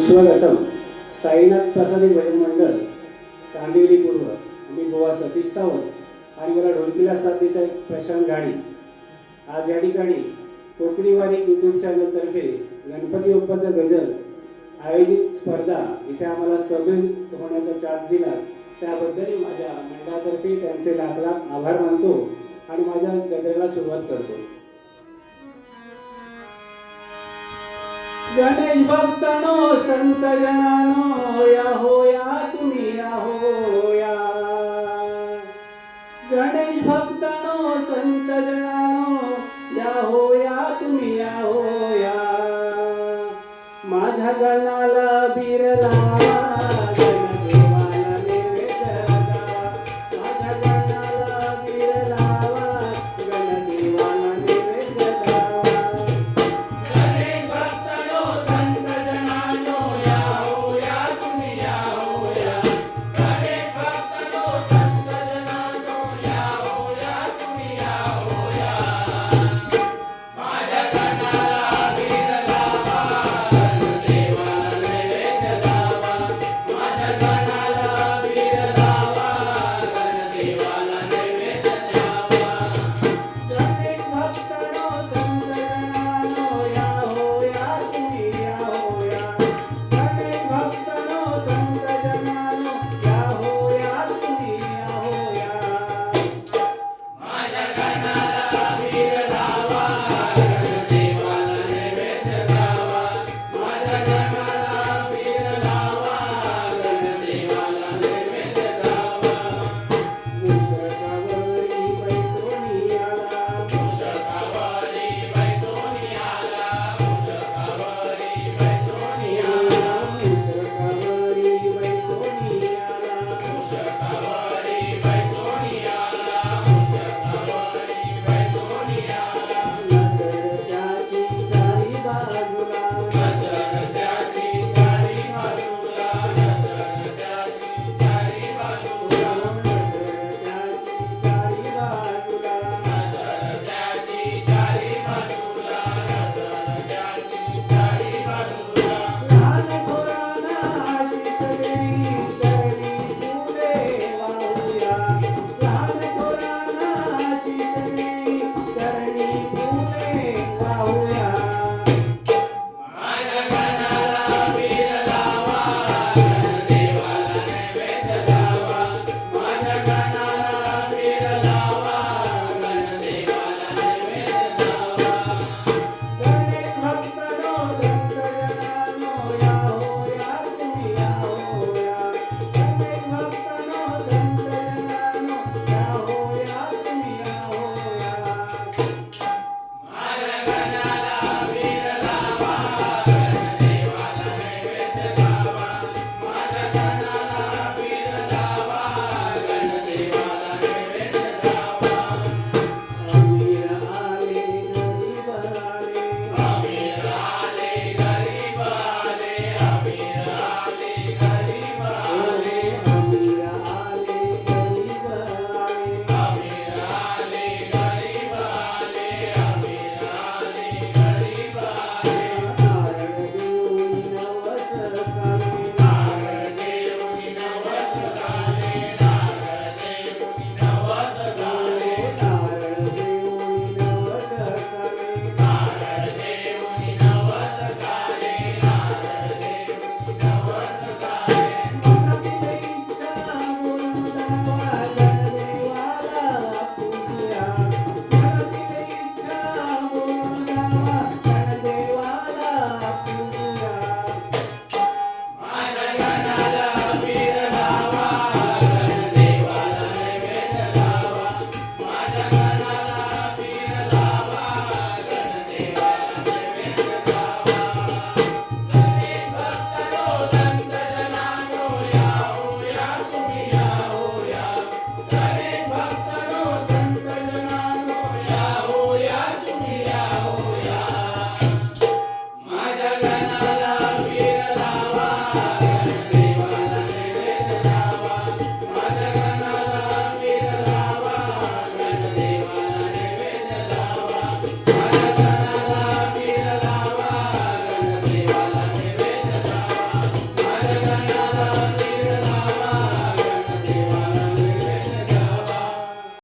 विश्वगतम साईनाथ प्रसादी भजन मंडळ कांदिवली पूर्व. मी गोवा सतीश सावंत आणि मला ढोलकीला साथ देत आहे प्रशांत गाडी. आज या ठिकाणी कोकणी वारी यूट्यूब चॅनलतर्फे गणपती बाप्पाचा गजल आयोजित स्पर्धा इथे आम्हाला सहभागी होण्याचा चान्स दिला त्याबद्दल माझ्या मंडळातर्फे त्यांचे लाख लाख आभार मानतो आणि माझ्या गजलाला सुरुवात करतो. गणेश भक्तानो संत जनानो या हो या तुम्ही या हो या. गणेश भक्तानो संत जनानो या हो या तुम्ही या हो या. माझ्या गणाला बीर लावा गणदेवाला नैवेद्य लावा. माझ्या गणाला बीर लावा गणदेवाला नैवेद्य लावा. गणेश भक्तानो संत जनानो या हो या तुम्ही या हो या. गणेश भक्तानो संत जनानो या हो या तुम्ही या हो या. माझ्या गणाला बीर लावा गणदेवाला नैवेद्य लावा. माझ्या गणाला बीर लावा गणदेवाला नैवेद्य लावा. गणेश भक्तानो संत जनानो या हो या तुम्ही या हो या. गणेश भक्तानो संत जनानो या हो या तुम्ही या हो या. माझ्या गणाला बीर लावा गणदेवाला नैवेद्य लावा. माझ्या गणाला बीर लावा गणदेवाला नैवेद्य लावा. मुशकावरी बैसोनी आला. मुशकावरी बैसोनी आला. मुशकावरी बैसोनी आला. मुशकावरी बैसोनी आला. मुशकावरी बैसोनी आला. मुशकावरी बैसोनी आला. नजर त्याची चारी बाजूला. नजर त्याची चारी बाजूला. नजर त्याची चारी बाजूला. नजर त्याची चारी बाजूला. नजर त्याची चारी बाजूला. नजर त्याची चारी बाजूला. लहान थोरांना आशिष देई चरणी फुले वाहूया. लहान थोरांना आशिष देई चरणी फुले वाहूया. माझ्या गणाला बीर लावा गणदेवाला नैवेद्य लावा. माझ्या गणाला बीर लावा गणदेवाला नैवेद्य लावा. गणेश भक्तानो संत जनानो या हो या तुम्ही या हो या. गणेश भक्तानो संत जनानो या हो या तुम्ही या हो या. माझ्या गणाला बीर लावा गणदेवाला नैवेद्य लावा. माझ्या गणाला बीर लावा गणदेवाला नैवेद्य लावा. अमीर आले गरीब आले. अमीर आले गरीब आले. अमीर आले गरीब आले. अमीर आले गरीब आले. अमीर आले गरीब आले. अमीर आले गरीब आले. नारळ देऊनी नवस झाले. नारळ देऊनी नवस झाले. नारळ देऊनी नवस झाले. नारळ देऊनी नवस झाले. नारळ देऊनी नवस झाले. नारळ देऊनी नवस झाले. मनातील इच्छा बोलून दावा गणदेवाला पूजूया. मनातील इच्छा बोलून दावा गणदेवाला पूजूया. माझ्या गणाला बीर लावा गणदेवाला नैवेद्य लावा. माझ्या गणाला बीर लावा गणदेवाला नैवेद्य लावा. गणेश भक्तानो संत जनानो या हो या तुम्ही या हो या. गणेश भक्तानो संत जनानो या हो या तुम्ही या हो या. माझ्या गणाला बीर लावा